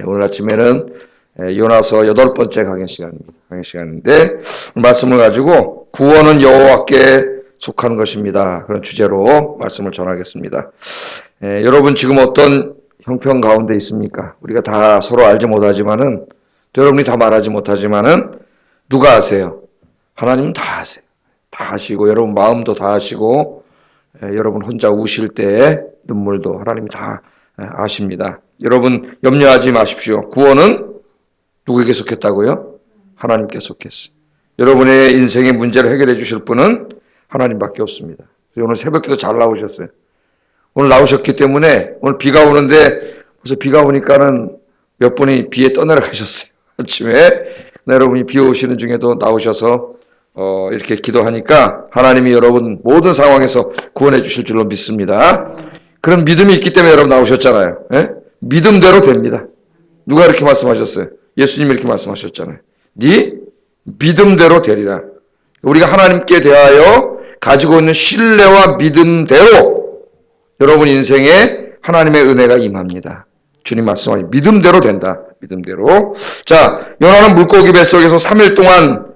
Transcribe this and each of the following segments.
오늘 아침에는 요나서 8번째 강의 시간인데 말씀을 가지고 구원은 여호와께 속한 것입니다. 그런 주제로 말씀을 전하겠습니다. 여러분 지금 어떤 형편 가운데 있습니까? 우리가 다 서로 알지 못하지만은 또 여러분이 다 말하지 못하지만은 누가 아세요? 하나님은 다 아세요. 다 아시고 여러분 마음도 다 아시고 여러분 혼자 우실 때의 눈물도 하나님이 다 아십니다. 여러분 염려하지 마십시오. 구원은 누구에게 속했다고요? 하나님께 속했어요. 여러분의 인생의 문제를 해결해 주실 분은 하나님밖에 없습니다. 오늘 새벽기도 잘 나오셨어요. 오늘 나오셨기 때문에 오늘 비가 오는데 벌써 비가 오니까는 몇 분이 비에 떠내려가셨어요. 아침에 여러분이 비 오시는 중에도 나오셔서 이렇게 기도하니까 하나님이 여러분 모든 상황에서 구원해 주실 줄로 믿습니다. 그런 믿음이 있기 때문에 여러분 나오셨잖아요. 예? 믿음대로 됩니다. 누가 이렇게 말씀하셨어요? 예수님이 이렇게 말씀하셨잖아요. 네 믿음대로 되리라. 우리가 하나님께 대하여 가지고 있는 신뢰와 믿음대로 여러분 인생에 하나님의 은혜가 임합니다. 주님 말씀하신 믿음대로 된다. 믿음대로. 자, 요나는 물고기 뱃속에서 3일 동안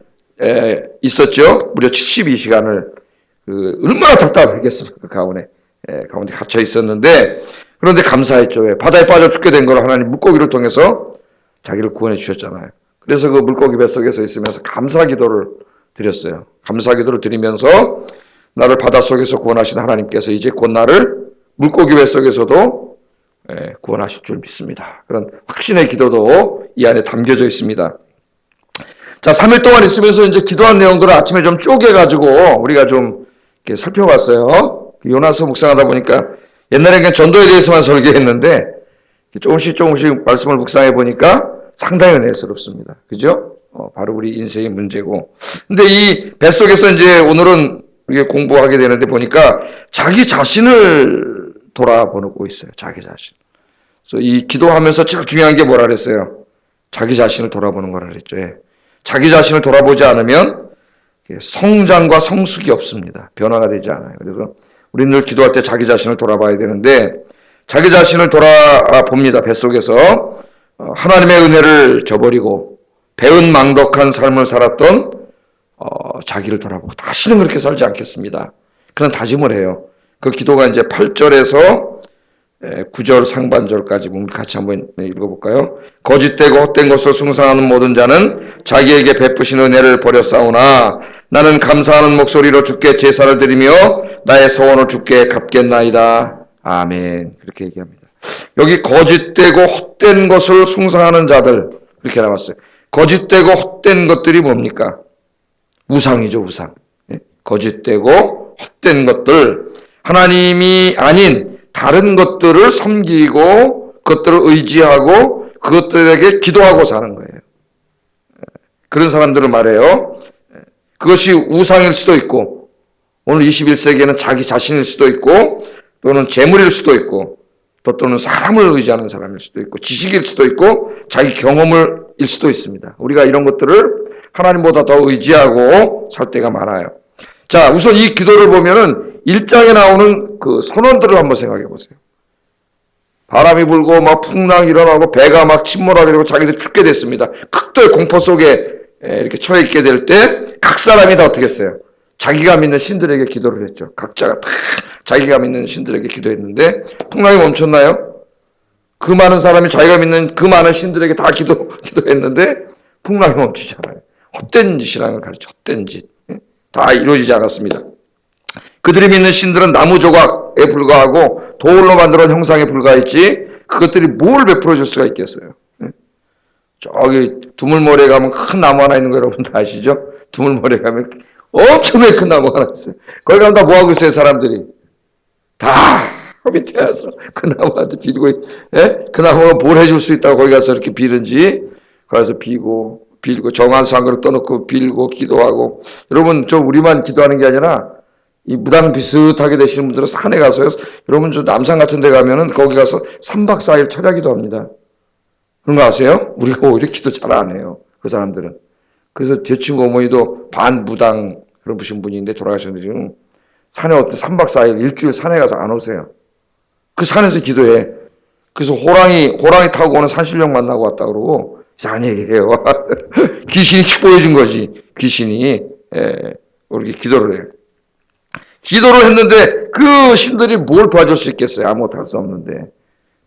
있었죠. 무려 72시간을 얼마나 답답하겠습니까? 그 가운데 갇혀 있었는데 그런데 감사했죠. 왜? 바다에 빠져 죽게 된 걸 하나님 물고기를 통해서 자기를 구원해 주셨잖아요. 그래서 그 물고기 뱃속에서 있으면서 감사 기도를 드렸어요. 감사 기도를 드리면서 나를 바닷속에서 구원하신 하나님께서 이제 곧 나를 물고기 뱃속에서도 구원하실 줄 믿습니다. 그런 확신의 기도도 이 안에 담겨져 있습니다. 자, 3일 동안 있으면서 이제 기도한 내용들을 아침에 좀 쪼개가지고 우리가 좀 이렇게 살펴봤어요. 요나서 묵상하다 보니까 옛날에 그냥 전도에 대해서만 설계했는데 조금씩 말씀을 묵상해 보니까 상당히 은혜스럽습니다. 그죠? 바로 우리 인생의 문제고. 근데 이 뱃속에서 이제 오늘은 우리가 공부하게 되는데 보니까 자기 자신을 돌아보고 있어요. 자기 자신. 그래서 이 기도하면서 제일 중요한 게 뭐라 그랬어요? 자기 자신을 돌아보는 거라 그랬죠. 예. 자기 자신을 돌아보지 않으면 성장과 성숙이 없습니다. 변화가 되지 않아요. 그래서 우리는 늘 기도할 때 자기 자신을 돌아봐야 되는데 자기 자신을 돌아봅니다. 뱃속에서 하나님의 은혜를 저버리고 배은망덕한 삶을 살았던 자기를 돌아보고 다시는 그렇게 살지 않겠습니다. 그런 다짐을 해요. 그 기도가 이제 8절에서 9절 상반절까지 같이 한번 읽어볼까요? 거짓되고 헛된 것을 숭상하는 모든 자는 자기에게 베푸신 은혜를 버렸사오나 나는 감사하는 목소리로 주께 제사를 드리며 나의 소원을 주께 갚겠나이다. 아멘. 그렇게 얘기합니다. 여기 거짓되고 헛된 것을 숭상하는 자들 그렇게 나왔어요. 거짓되고 헛된 것들이 뭡니까? 우상이죠. 우상. 거짓되고 헛된 것들 하나님이 아닌 다른 것들을 섬기고 그것들을 의지하고 그것들에게 기도하고 사는 거예요. 그런 사람들을 말해요. 그것이 우상일 수도 있고 오늘 21세기에는 자기 자신일 수도 있고 또는 재물일 수도 있고 또는 사람을 의지하는 사람일 수도 있고 지식일 수도 있고 자기 경험일 수도 있습니다. 우리가 이런 것들을 하나님보다 더 의지하고 살 때가 많아요. 자, 우선 이 기도를 보면은 1장에 나오는 그 선언들을 한번 생각해 보세요. 바람이 불고 막 풍랑이 일어나고 배가 막 침몰하게 되고 자기들 죽게 됐습니다. 극도의 공포 속에 이렇게 처해 있게 될 때 각 사람이 다 어떻게 했어요? 자기가 믿는 신들에게 기도를 했죠. 각자가 다 자기가 믿는 신들에게 기도했는데 풍랑이 멈췄나요? 그 많은 사람이 자기가 믿는 그 많은 신들에게 다 기도했는데 풍랑이 멈추지 않아요. 헛된 짓이라는 걸 가르쳐. 헛된 짓. 다 이루어지지 않았습니다. 그들이 믿는 신들은 나무 조각에 불과하고 돌로 만들어진 형상에 불과했지 그것들이 뭘 베풀어 줄 수가 있겠어요. 저기 두물머리에 가면 큰 나무 하나 있는 거 여러분 다 아시죠? 두물머리에 가면 엄청나게 큰 나무 하나 있어요. 거기 가면 다 뭐하고 있어요? 사람들이 다 밑에 와서 그 나무한테 비고 그 나무가 뭘 해줄 수 있다고 거기 가서 이렇게 비는지 거기서 빌고 정한수 한 그릇 떠놓고 빌고 기도하고 여러분 저 우리만 기도하는 게 아니라 이 무당 비슷하게 되시는 분들은 산에 가서요. 여러분 저 남산 같은 데 가면은 거기 가서 3박 4일 철야기도 합니다. 그런 거 아세요? 우리가 오히려 기도 잘 안 해요. 그 사람들은. 그래서 제 친구 어머니도 반무당 그런 분인데 돌아가셨는데 지금 산에 3박 4일 일주일 산에 가서 안 오세요. 그 산에서 기도해. 그래서 호랑이 타고 오는 산신령 만나고 왔다 그러고 이상한 얘기예요. 귀신이 축복해 준 거지. 귀신이 우리 기도를 해요. 기도를 했는데 그 신들이 뭘 도와줄 수 있겠어요? 아무것도 할 수 없는데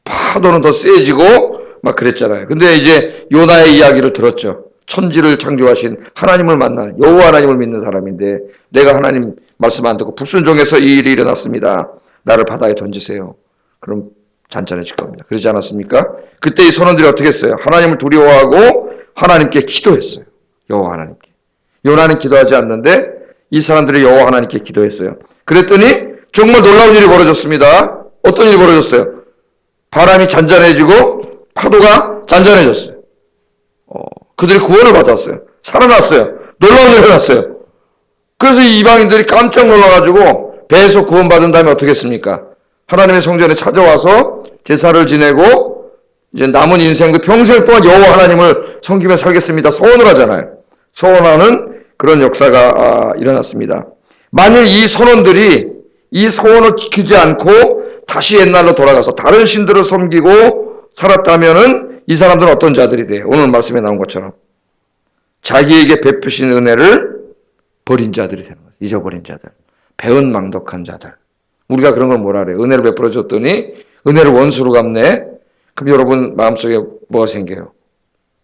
파도는 더 세지고 막 그랬잖아요. 근데 이제 요나의 이야기를 들었죠. 천지를 창조하신 하나님을 만난 여호와 하나님을 믿는 사람인데 내가 하나님 말씀 안 듣고 불순종해서 이 일이 일어났습니다. 나를 바다에 던지세요. 그럼 잔잔해질 겁니다. 그러지 않았습니까? 그때 이 선원들이 어떻게 했어요? 하나님을 두려워하고 하나님께 기도했어요. 여호와 하나님께. 요나는 기도하지 않는데 이 사람들이 여호와 하나님께 기도했어요. 그랬더니 정말 놀라운 일이 벌어졌습니다. 어떤 일이 벌어졌어요? 바람이 잔잔해지고 파도가 잔잔해졌어요. 그들이 구원을 받았어요. 살아났어요. 놀라운 일이 일어났어요. 그래서 이 이방인들이 깜짝 놀라가지고 배에서 구원받은 다음에 어떻게 했습니까? 하나님의 성전에 찾아와서 제사를 지내고 이제 남은 인생도 평생 동안 여호와 하나님을 섬기며 살겠습니다. 소원을 하잖아요. 소원하는 그런 역사가 일어났습니다. 만일 이 선원들이 이 소원을 지키지 않고 다시 옛날로 돌아가서 다른 신들을 섬기고 살았다면은 이 사람들은 어떤 자들이 돼요? 오늘 말씀에 나온 것처럼 자기에게 베푸신 은혜를 버린 자들이 되는 거예요. 잊어버린 자들, 배은망덕한 자들. 우리가 그런 걸 뭐라 그래요? 은혜를 베풀어 줬더니 은혜를 원수로 갚네. 그럼 여러분 마음속에 뭐가 생겨요?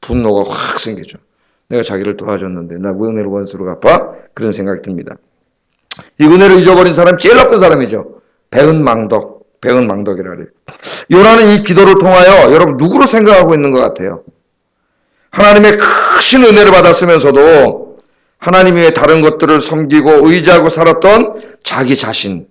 분노가 확 생기죠. 내가 자기를 도와줬는데 나 왜 은혜를 원수로 갚아? 그런 생각이 듭니다. 이 은혜를 잊어버린 사람이 제일 나쁜 사람이죠. 배은망덕이라 그래요. 요나는 이 기도를 통하여 여러분 누구를 생각하고 있는 것 같아요? 하나님의 크신 은혜를 받았으면서도 하나님 외에 다른 것들을 섬기고 의지하고 살았던 자기 자신과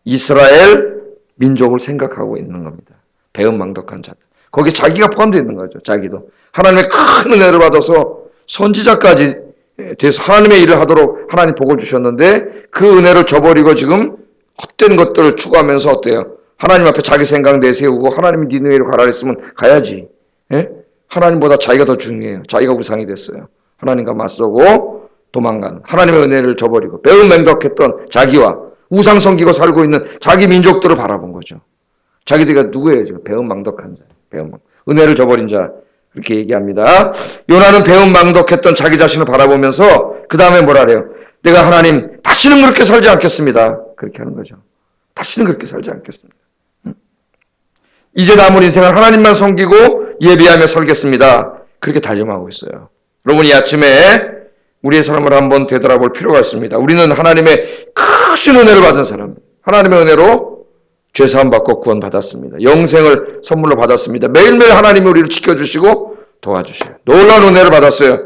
이스라엘 민족을 생각하고 있는 겁니다. 배은망덕한 자들. 거기에 자기가 포함되어 있는 거죠. 자기도. 하나님의 큰 은혜를 받아서 선지자까지 돼서 하나님의 일을 하도록 하나님 복을 주셨는데 그 은혜를 저버리고 지금 헛된 것들을 추구하면서 어때요? 하나님 앞에 자기 생각 내세우고 하나님이 니느웨로 가라 했으면 가야지. 예? 하나님보다 자기가 더 중요해요. 자기가 우상이 됐어요. 하나님과 맞서고 도망간 하나님의 은혜를 저버리고 배은망덕했던 자기와 우상 섬기고 살고 있는 자기 민족들을 바라본 거죠. 자기들이 누구예요? 지금 배은망덕한 자. 은혜를 저버린 자. 그렇게 얘기합니다. 요나는 배은망덕했던 자기 자신을 바라보면서 그 다음에 뭐라 그래요? 내가 하나님 다시는 그렇게 살지 않겠습니다. 그렇게 하는 거죠. 다시는 그렇게 살지 않겠습니다. 이제 남은 인생은 하나님만 섬기고 예비하며 살겠습니다. 그렇게 다짐하고 있어요. 여러분 이 아침에 우리의 삶을 한번 되돌아볼 필요가 있습니다. 우리는 하나님의 크신 은혜를 받은 사람, 하나님의 은혜로 죄사함 받고 구원 받았습니다. 영생을 선물로 받았습니다. 매일매일 하나님이 우리를 지켜주시고 도와주셔요. 놀라운 은혜를 받았어요.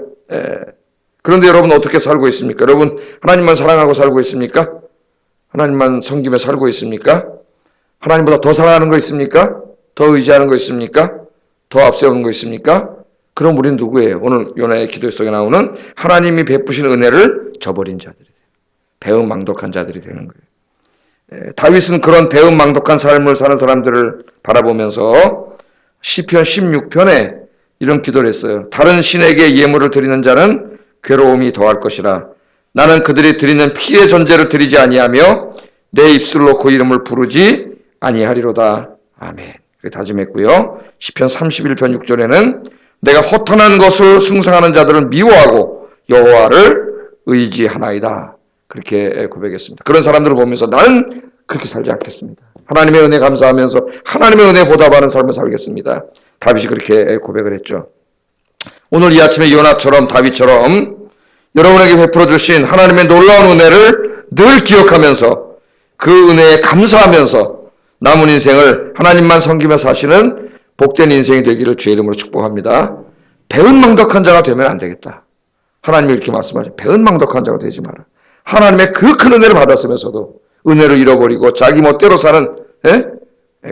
그런데 여러분 어떻게 살고 있습니까? 여러분 하나님만 사랑하고 살고 있습니까? 하나님만 섬기며 살고 있습니까? 하나님보다 더 사랑하는 거 있습니까? 더 의지하는 거 있습니까? 더 앞세우는 거 있습니까? 그럼 우리는 누구예요? 오늘 요나의 기도 속에 나오는 하나님이 베푸신 은혜를 저버린 자들이 돼요. 배은망덕한 자들이 되는 거예요. 다윗은 그런 배은망덕한 삶을 사는 사람들을 바라보면서 시편 16편에 이런 기도를 했어요. 다른 신에게 예물을 드리는 자는 괴로움이 더할 것이라. 나는 그들이 드리는 피의 전제를 드리지 아니하며 내 입술로 그 이름을 부르지 아니하리로다. 아멘. 그렇게 다짐했고요. 시편 31편 6절에는 내가 허탄한 것을 숭상하는 자들은 미워하고 여호와를 의지하나이다. 그렇게 고백했습니다. 그런 사람들을 보면서 나는 그렇게 살지 않겠습니다. 하나님의 은혜 감사하면서 하나님의 은혜 보답하는 삶을 살겠습니다. 다윗이 그렇게 고백을 했죠. 오늘 이 아침에 요나처럼 다윗처럼 여러분에게 베풀어 주신 하나님의 놀라운 은혜를 늘 기억하면서 그 은혜에 감사하면서 남은 인생을 하나님만 섬기며 사시는 복된 인생이 되기를 주의 이름으로 축복합니다. 배은망덕한 자가 되면 안 되겠다. 하나님이 이렇게 말씀하죠. 배은망덕한 자가 되지 마라. 하나님의 그 큰 은혜를 받았으면서도 은혜를 잃어버리고 자기 멋대로 사는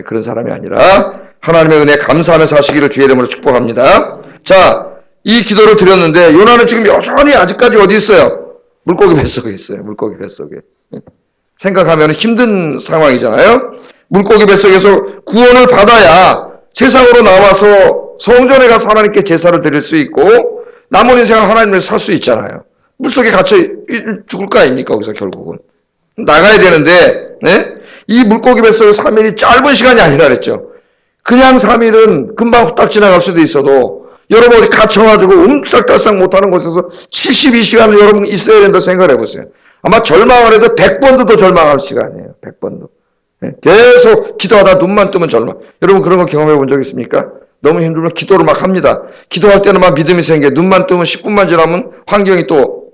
그런 사람이 아니라 하나님의 은혜에 감사하며 사시기를 주의 이름으로 축복합니다. 자, 이 기도를 드렸는데 요나는 지금 여전히 아직까지 어디 있어요? 물고기 뱃속에 있어요. 물고기 뱃속에. 생각하면 힘든 상황이잖아요. 물고기 뱃속에서 구원을 받아야 세상으로 나와서 성전에 가서 하나님께 제사를 드릴 수 있고 남은 인생을 하나님을 살 수 있잖아요. 물속에 갇혀 죽을 거 아닙니까? 거기서 결국은. 나가야 되는데, 네? 이 물고기 뱃속에 3일이 짧은 시간이 아니라 그랬죠. 그냥 3일은 금방 후딱 지나갈 수도 있어도 여러분 어디 갇혀가지고 움싹달싹 못하는 곳에서 72시간을 여러분 있어야 된다 생각을 해보세요. 아마 절망을 해도 100번도 더 절망할 시간이에요. 100번도. 네? 계속 기도하다 눈만 뜨면 절망. 여러분 그런 거 경험해 본 적 있습니까? 너무 힘들면 기도를 막 합니다. 기도할 때는 막 믿음이 생겨. 눈만 뜨면 10분만 지나면 환경이 또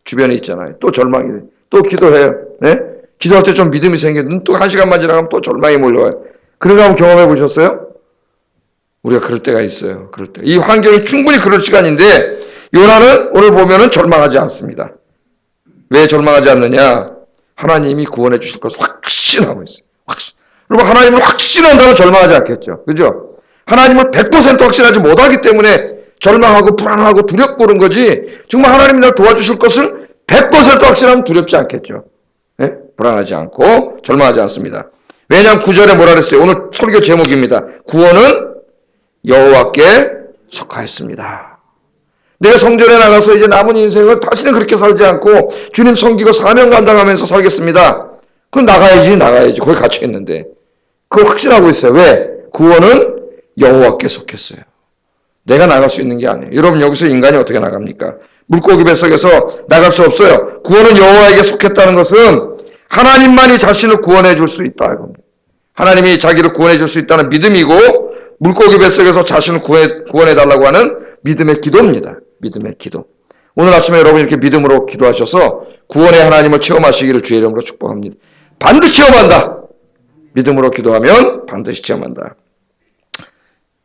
주변에 있잖아요. 또 절망이 돼. 또 기도해요. 네? 기도할 때 좀 믿음이 생겨. 눈 뜨고 1시간만 지나가면 또 절망이 몰려와요. 그런 거 한번 경험해 보셨어요? 우리가 그럴 때가 있어요. 그럴 때. 이 환경이 충분히 그럴 시간인데 요나는 오늘 보면은 절망하지 않습니다. 왜 절망하지 않느냐? 하나님이 구원해 주실 것을 확신하고 있어요. 확신. 여러분 하나님을 확신한다면 절망하지 않겠죠. 그죠? 하나님을 100% 확신하지 못하기 때문에 절망하고 불안하고 두렵고 그런 거지 정말 하나님이 날 도와주실 것을 100% 확신하면 두렵지 않겠죠. 네? 불안하지 않고 절망하지 않습니다. 왜냐하면 9절에 뭐라 그랬어요? 오늘 설교 제목입니다. 구원은 여호와께 속하였습니다. 내가 성전에 나가서 이제 남은 인생을 다시는 그렇게 살지 않고 주님 섬기고 사명 감당하면서 살겠습니다. 그럼 나가야지. 거기 갇혀 있는데. 그걸 확신하고 있어요. 왜? 구원은 여호와께 속했어요. 내가 나갈 수 있는 게 아니에요. 여러분 여기서 인간이 어떻게 나갑니까? 물고기 뱃속에서 나갈 수 없어요. 구원은 여호와에게 속했다는 것은 하나님만이 자신을 구원해 줄 수 있다. 하나님이 자기를 구원해 줄 수 있다는 믿음이고 물고기 뱃속에서 자신을 구원해 달라고 하는 믿음의 기도입니다. 믿음의 기도. 오늘 아침에 여러분 이렇게 믿음으로 기도하셔서 구원의 하나님을 체험하시기를 주의 이름으로 축복합니다. 반드시 체험한다. 믿음으로 기도하면 반드시 체험한다.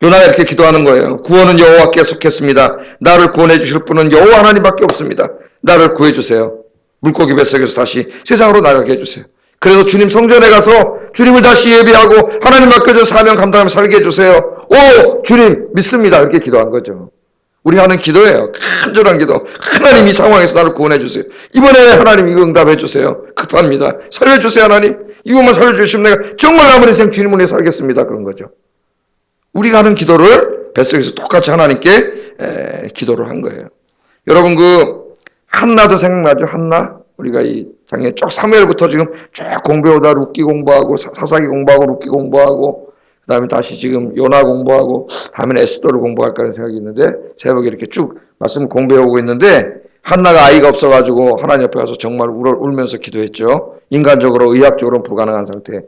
요나가 이렇게 기도하는 거예요. 구원은 여호와께 속했습니다. 나를 구원해 주실 분은 여호와 하나님밖에 없습니다. 나를 구해 주세요. 물고기 뱃속에서 다시 세상으로 나가게 해주세요. 그래서 주님 성전에 가서 주님을 다시 예배하고 하나님 맡겨져 사명 감당하며 살게 해주세요. 오 주님 믿습니다. 이렇게 기도한 거죠. 우리 하는 기도예요. 간절한 기도. 하나님 이 상황에서 나를 구원해 주세요. 이번에 하나님 이거 응답해 주세요. 급합니다. 살려주세요 하나님. 이것만 살려주시면 내가 정말 남은 인생 주님을 위해 살겠습니다. 그런 거죠. 우리가 하는 기도를 뱃속에서 똑같이 하나님께 기도를 한 거예요. 여러분 한나도 생각나죠? 한나? 우리가 이 작년에 쭉 사무엘부터 지금 쭉 공부해오다 룻기 공부하고 사사기 공부하고 룻기 공부하고 그 다음에 다시 지금 요나 공부하고 다음에는 에스더를 공부할까 하는 생각이 있는데 새벽에 이렇게 쭉 말씀 공부해오고 있는데 한나가 아이가 없어가지고 하나님 옆에 가서 정말 울면서 기도했죠. 인간적으로 의학적으로는 불가능한 상태.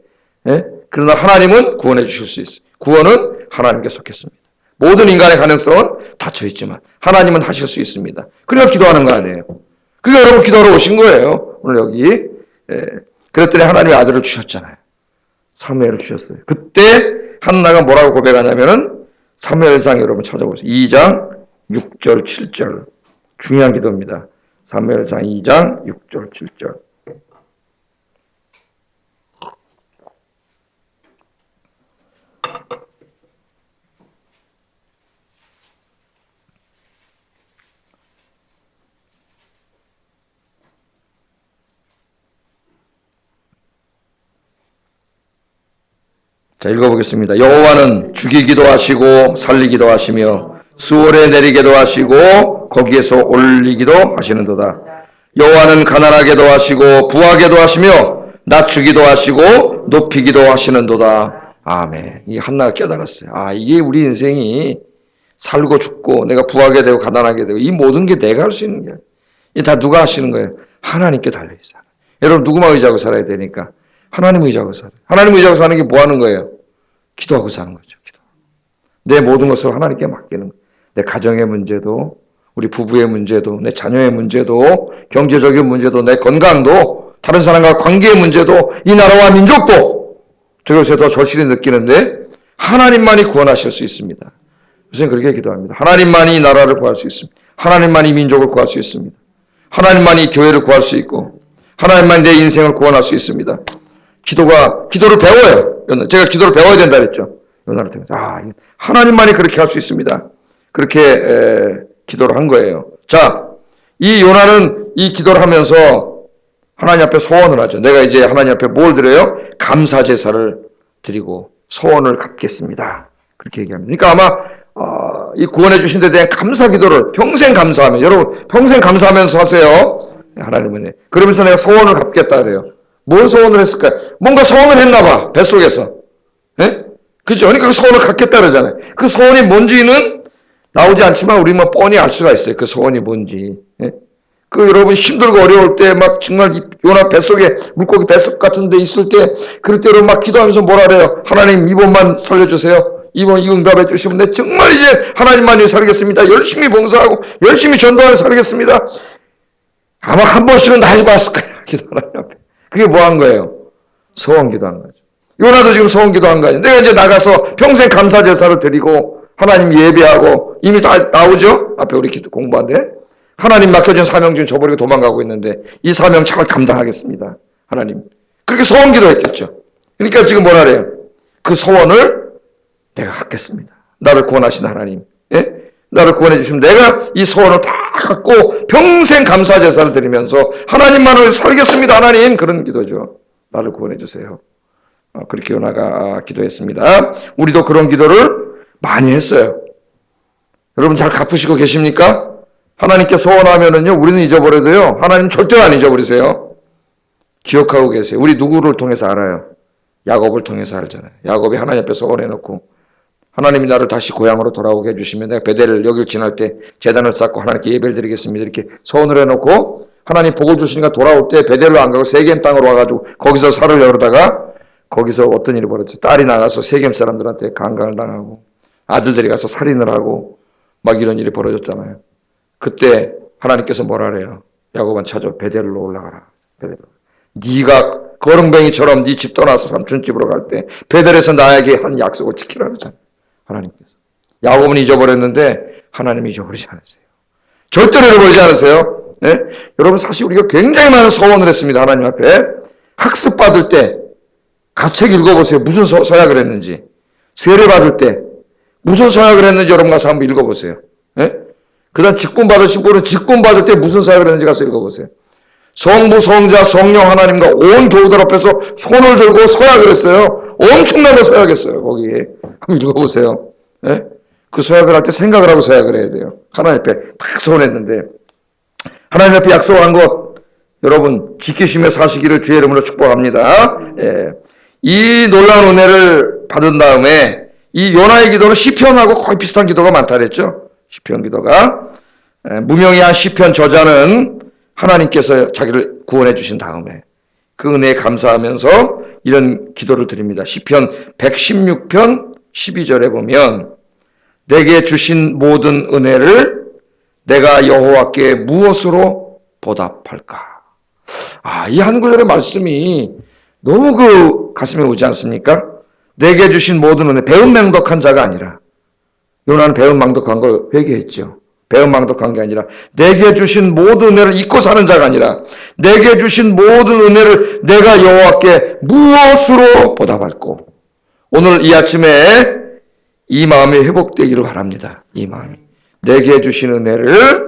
예? 그러나 하나님은 구원해 주실 수 있어요. 구원은 하나님께 속했습니다. 모든 인간의 가능성은 닫혀있지만 하나님은 하실 수 있습니다. 그러니까 기도하는 거 아니에요. 그러니까 여러분 기도하러 오신 거예요. 오늘 여기. 그랬더니 하나님의 아들을 주셨잖아요. 사무엘을 주셨어요. 그때 한나가 뭐라고 고백하냐면은 사무엘상 여러분 찾아보세요. 2장 6절 7절 중요한 기도입니다. 사무엘상 2장 6절 7절 자, 읽어보겠습니다. 여호와는 죽이기도 하시고 살리기도 하시며 수월에 내리기도 하시고 거기에서 올리기도 하시는도다. 여호와는 가난하게도 하시고 부하게도 하시며 낮추기도 하시고 높이기도 하시는도다. 아멘. 이 한나가 깨달았어요. 이게 우리 인생이 살고 죽고 내가 부하게 되고 가난하게 되고 이 모든 게 내가 할 수 있는 게 이 다 누가 하시는 거예요? 하나님께 달려있어요. 여러분 누구만 의지하고 살아야 되니까 하나님 의지하고 살아요. 하나님 의지하고 사는 게 뭐 하는 거예요? 기도하고 사는 거죠. 기도. 내 모든 것을 하나님께 맡기는 거예요. 내 가정의 문제도, 우리 부부의 문제도, 내 자녀의 문제도, 경제적인 문제도, 내 건강도, 다른 사람과 관계의 문제도, 이 나라와 민족도 저것에 더 절실히 느끼는데 하나님만이 구원하실 수 있습니다. 요새 그렇게 기도합니다. 하나님만이 이 나라를 구할 수 있습니다. 하나님만이 민족을 구할 수 있습니다. 하나님만이 이 교회를 구할 수 있고 하나님만이 내 인생을 구원할 수 있습니다. 기도를 배워요. 제가 기도를 배워야 된다 그랬죠. 요나를 통해서. 하나님만이 그렇게 할 수 있습니다. 그렇게 기도를 한 거예요. 자, 이 요나는 이 기도를 하면서 하나님 앞에 소원을 하죠. 내가 이제 하나님 앞에 뭘 드려요? 감사 제사를 드리고 소원을 갚겠습니다. 그렇게 얘기합니다. 그러니까 아마 이 구원해 주신 데 대한 감사 기도를 평생 감사하면 여러분 평생 감사하면서 하세요. 하나님은 그러면서 내가 소원을 갚겠다 그래요. 뭔 소원을 했을까요? 뭔가 소원을 했나 봐. 뱃속에서. 예? 그죠? 그러니까 그 소원을 갖겠다 그러잖아요. 그 소원이 뭔지는 나오지 않지만 우리 뭐 뻔히 알 수가 있어요. 그 소원이 뭔지. 예? 그 여러분 힘들고 어려울 때 막 정말 요나 뱃속에 물고기 뱃속 같은 데 있을 때 그럴 때 여러분 막 기도하면서 뭐라 그래요? 하나님 이번만 살려주세요. 이번 이 응답해 주시면 내 정말 이제 하나님만 위해 살겠습니다. 열심히 봉사하고 열심히 전도하며 살겠습니다. 아마 한 번씩은 다 해봤을 거예요. 기도 하나님 앞에. 그게 뭐 한 거예요? 소원 기도한 거죠. 요나도 지금 소원 기도한 거예요. 내가 이제 나가서 평생 감사 제사를 드리고 하나님 예배하고 이미 다 나오죠? 앞에 우리 기도 공부한데 하나님 맡겨준 사명 중 저버리고 도망가고 있는데 이 사명 잘 감당하겠습니다. 하나님. 그렇게 소원 기도했겠죠. 그러니까 지금 뭐라 그래요? 그 소원을 내가 갖겠습니다. 나를 구원하신 하나님. 예? 나를 구원해 주시면 내가 이 소원을 다 갖고 평생 감사 제사를 드리면서 하나님만을 살겠습니다. 하나님. 그런 기도죠. 나를 구원해 주세요. 그렇게 요나가 기도했습니다. 우리도 그런 기도를 많이 했어요. 여러분 잘 갚으시고 계십니까? 하나님께 소원하면은요, 우리는 잊어버려도요, 하나님 절대 안 잊어버리세요. 기억하고 계세요. 우리 누구를 통해서 알아요? 야곱을 통해서 알잖아요. 야곱이 하나님 앞에 소원해놓고, 하나님이 나를 다시 고향으로 돌아오게 해주시면 내가 베델을 여길 지날 때 제단을 쌓고 하나님께 예배를 드리겠습니다. 이렇게 소원을 해놓고, 하나님 복을 주시니까 돌아올 때 베델로 안 가고 세겜 땅으로 와가지고 거기서 살을 열다가 거기서 어떤 일이 벌어졌죠. 딸이 나가서 세겜 사람들한테 강간을 당하고 아들들이 가서 살인을 하고 막 이런 일이 벌어졌잖아요. 그때 하나님께서 뭐라 그래요? 야곱한테 찾아 베델로 올라가라. 베델로. 네가 거렁뱅이처럼 네 집 떠나서 삼촌 집으로 갈 때 베델에서 나에게 한 약속을 지키라 그러잖아요. 하나님께서. 야곱은 잊어버렸는데 하나님이 잊어버리지 않으세요. 절대로 잊어버리지 않으세요. 네? 여러분 사실 우리가 굉장히 많은 소원을 했습니다. 하나님 앞에. 학습 받을 때 가책 읽어보세요. 무슨 서약을 했는지. 세례 받을 때 무슨 서약을 했는지 여러분 가서 한번 읽어보세요. 네? 그 다음 직분 받으신 분은 직분 받을 때 무슨 서약을 했는지 가서 읽어보세요. 성부, 성자, 성령 하나님과 온 교우들 앞에서 손을 들고 서약을 했어요. 엄청나게 서약했어요. 거기에. 한번 읽어보세요. 네? 그 서약을 할 때 생각을 하고 서약을 해야 돼요. 하나님 앞에 딱 서원했는데 하나님 앞에 약속한 것 여러분 지키시며 사시기를 주의 이름으로 축복합니다. 예. 이 놀라운 은혜를 받은 다음에 이 요나의 기도는 시편하고 거의 비슷한 기도가 많다 그랬죠. 시편 기도가. 무명의한 시편 저자는 하나님께서 자기를 구원해 주신 다음에 그 은혜에 감사하면서 이런 기도를 드립니다. 시편 116편 12절에 보면 내게 주신 모든 은혜를 내가 여호와께 무엇으로 보답할까? 이 한 구절의 말씀이 너무 그 가슴에 오지 않습니까? 내게 주신 모든 은혜, 배은망덕한 자가 아니라 요나는 배은망덕한 걸 회개했죠. 배은망덕한 게 아니라 내게 주신 모든 은혜를 잊고 사는 자가 아니라 내게 주신 모든 은혜를 내가 여호와께 무엇으로 보답할꼬? 오늘 이 아침에 이 마음이 회복되기를 바랍니다. 이 마음이. 내게 주신 은혜를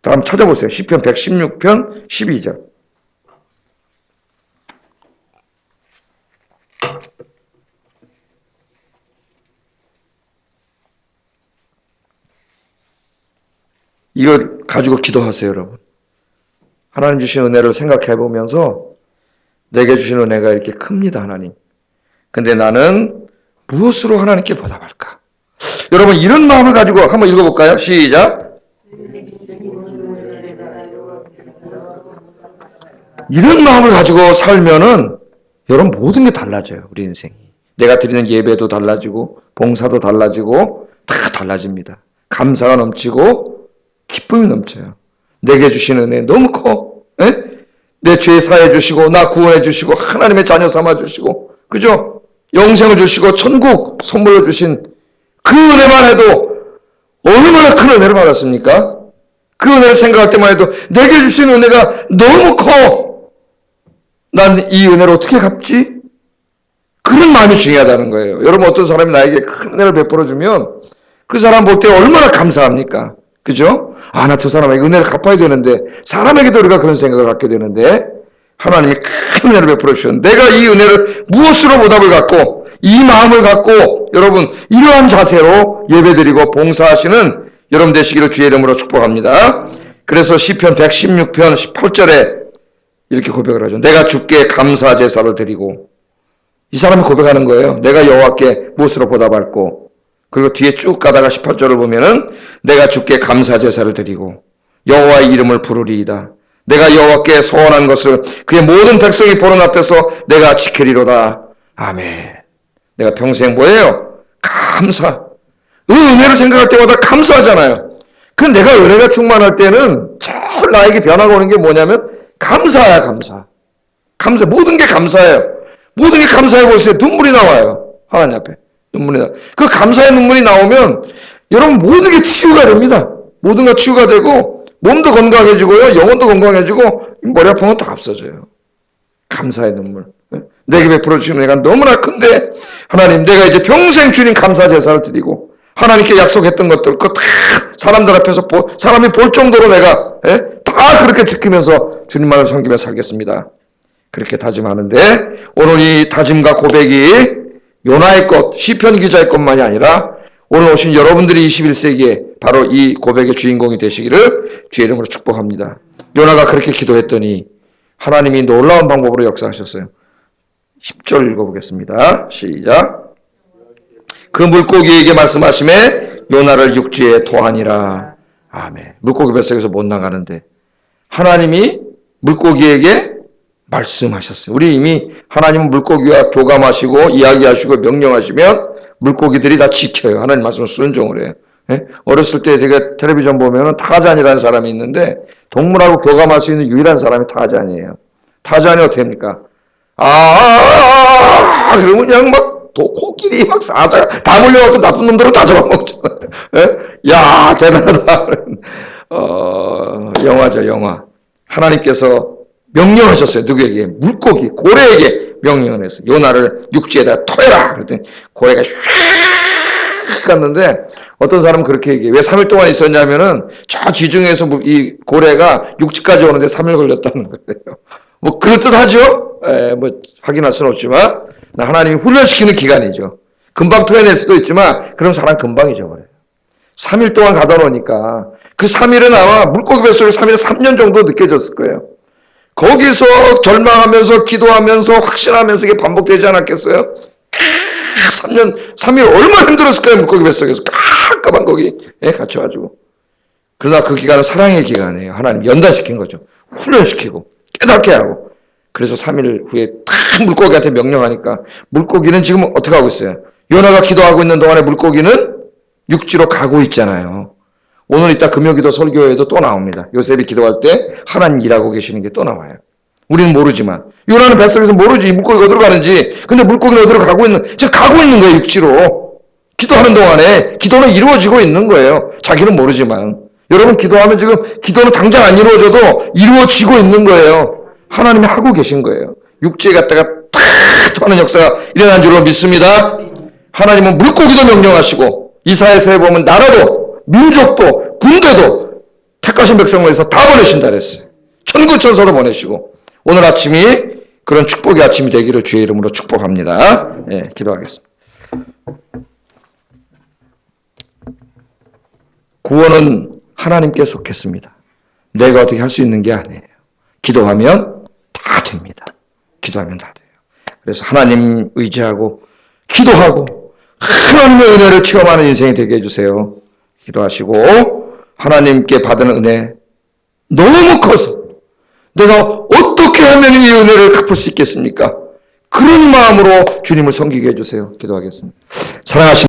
다음 찾아보세요. 시편 116편 12절. 이걸 가지고 기도하세요, 여러분. 하나님 주신 은혜를 생각해 보면서 내게 주신 은혜가 이렇게 큽니다, 하나님. 근데 나는 무엇으로 하나님께 보답할까? 여러분 이런 마음을 가지고 한번 읽어볼까요? 시작. 이런 마음을 가지고 살면은 여러분 모든 게 달라져요. 우리 인생이. 내가 드리는 예배도 달라지고 봉사도 달라지고 다 달라집니다. 감사가 넘치고 기쁨이 넘쳐요. 내게 주신 은혜 너무 커. 에? 내 죄 사해 주시고 나 구원해 주시고 하나님의 자녀 삼아 주시고 그죠? 영생을 주시고 천국 선물로 주신 그 은혜만 해도 얼마나 큰 은혜를 받았습니까? 그 은혜를 생각할 때만 해도 내게 주신 은혜가 너무 커. 난 이 은혜를 어떻게 갚지? 그런 마음이 중요하다는 거예요. 여러분 어떤 사람이 나에게 큰 은혜를 베풀어주면 그 사람 볼 때 얼마나 감사합니까? 그죠? 나 저 사람에게 은혜를 갚아야 되는데 사람에게도 우리가 그런 생각을 갖게 되는데 하나님이 큰 은혜를 베풀어 주셨는데 내가 이 은혜를 무엇으로 보답을 갖고 이 마음을 갖고 여러분 이러한 자세로 예배드리고 봉사하시는 여러분 되시기를 주의 이름으로 축복합니다. 그래서 시편 116편 18절에 이렇게 고백을 하죠. 내가 주께 감사 제사를 드리고. 이 사람이 고백하는 거예요. 내가 여호와께 무엇으로 보답할꼬. 그리고 뒤에 쭉 가다가 18절을 보면은 내가 주께 감사 제사를 드리고 여호와의 이름을 부르리이다. 내가 여호와께 소원한 것을 그의 모든 백성이 보는 앞에서 내가 지키리로다. 아멘. 내가 평생 뭐예요? 감사. 은혜를 생각할 때마다 감사하잖아요. 그 내가 은혜가 충만할 때는 제일 나에게 변화가 오는 게 뭐냐면 감사야, 감사. 감사. 모든 게 감사예요. 모든 게 감사해 보세요. 눈물이 나와요. 하나님 앞에. 눈물이 나. 그 감사의 눈물이 나오면 여러분 모든 게 치유가 됩니다. 모든 게 치유가 되고 몸도 건강해지고요. 영혼도 건강해지고 머리 아픈 건 다 없어져요. 감사의 눈물. 내게 베풀어 주시는 은혜가 너무나 큰데 하나님 내가 이제 평생 주님 감사 제사를 드리고 하나님께 약속했던 것들 그거 다 사람들 앞에서 사람이 볼 정도로 내가 다 그렇게 지키면서 주님만을 섬기며 살겠습니다. 그렇게 다짐하는데 오늘 이 다짐과 고백이 요나의 것, 시편 기자의 것만이 아니라 오늘 오신 여러분들이 21세기에 바로 이 고백의 주인공이 되시기를 주의 이름으로 축복합니다. 요나가 그렇게 기도했더니 하나님이 놀라운 방법으로 역사하셨어요. 10절 읽어보겠습니다. 시작. 그 물고기에게 말씀하시매 요나를 육지에 토하니라. 아멘. 물고기 뱃속에서 못 나가는데 하나님이 물고기에게 말씀하셨어요. 우리 이미 하나님은 물고기와 교감하시고 이야기하시고 명령하시면 물고기들이 다 지켜요. 하나님 말씀을 순종을 해요. 어렸을 때 제가 텔레비전 보면은 타잔이라는 사람이 있는데 동물하고 교감할 수 있는 유일한 사람이 타잔이에요. 타잔이 어떻게 합니까? 그러면 그냥 막 코끼리 막 사자 다 몰려갖고 나쁜 놈들을 다 잡아먹잖아요. 야 대단하다. 영화죠, 영화. 하나님께서 명령하셨어요. 누구에게? 물고기, 고래에게 명령을 했어요. 요나를 육지에다 토해라. 그랬더니 고래가 휙 갔는데 어떤 사람은 그렇게 얘기해요. 왜 3일 동안 있었냐면은 저 지중해에서 이 고래가 육지까지 오는데 3일 걸렸다는 거예요. 뭐 그럴듯하죠? 뭐 확인할 수는 없지만 하나님이 훈련시키는 기간이죠. 금방 토해낼 수도 있지만 그럼 사람 금방 잊어버려요. 3일 동안 가다 놓으니까 그 3일은 아마 물고기 뱃속에 3일 3년 정도 느껴졌을 거예요. 거기서 절망하면서 기도하면서 확신하면서 이게 반복되지 않았겠어요? 3일 얼마나 힘들었을까요? 물고기 뱃속에서 깜깜한 거기 갇혀가지고. 그러나 그 기간은 사랑의 기간이에요. 하나님 연단시킨 거죠. 훈련시키고 깨닫게 하고. 그래서 3일 후에 딱 물고기한테 명령하니까 물고기는 지금 어떻게 하고 있어요? 요나가 기도하고 있는 동안에 물고기는 육지로 가고 있잖아요. 오늘 이따 금요기도 설교에도 또 나옵니다. 요셉이 기도할 때 하나님 일하고 계시는 게 또 나와요. 우리는 모르지만 요나는 뱃속에서 모르지 물고기가 어디로 가는지. 근데 물고기는 어디로 가고 지금 가고 있는 거예요. 육지로. 기도하는 동안에 기도는 이루어지고 있는 거예요. 자기는 모르지만. 여러분 기도하면 지금 기도는 당장 안 이루어져도 이루어지고 있는 거예요. 하나님이 하고 계신 거예요. 육지에 갔다가 탁 하는 역사가 일어난 줄로 믿습니다. 하나님은 물고기도 명령하시고 이사야서에 보면 나라도 민족도 군대도 택하신 백성을 위해서 다 보내신다 그랬어요. 천군천사도 보내시고 오늘 아침이 그런 축복의 아침이 되기를 주의 이름으로 축복합니다. 기도하겠습니다. 구원은 하나님께 속했습니다. 내가 어떻게 할 수 있는 게 아니에요. 기도하면 다 됩니다. 기도하면 다 돼요. 그래서 하나님 의지하고 기도하고 하나님의 은혜를 체험하는 인생이 되게 해주세요. 기도하시고 하나님께 받은 은혜 너무 커서 내가 어떻게 하면 이 은혜를 갚을 수 있겠습니까? 그런 마음으로 주님을 섬기게 해주세요. 기도하겠습니다. 사랑하신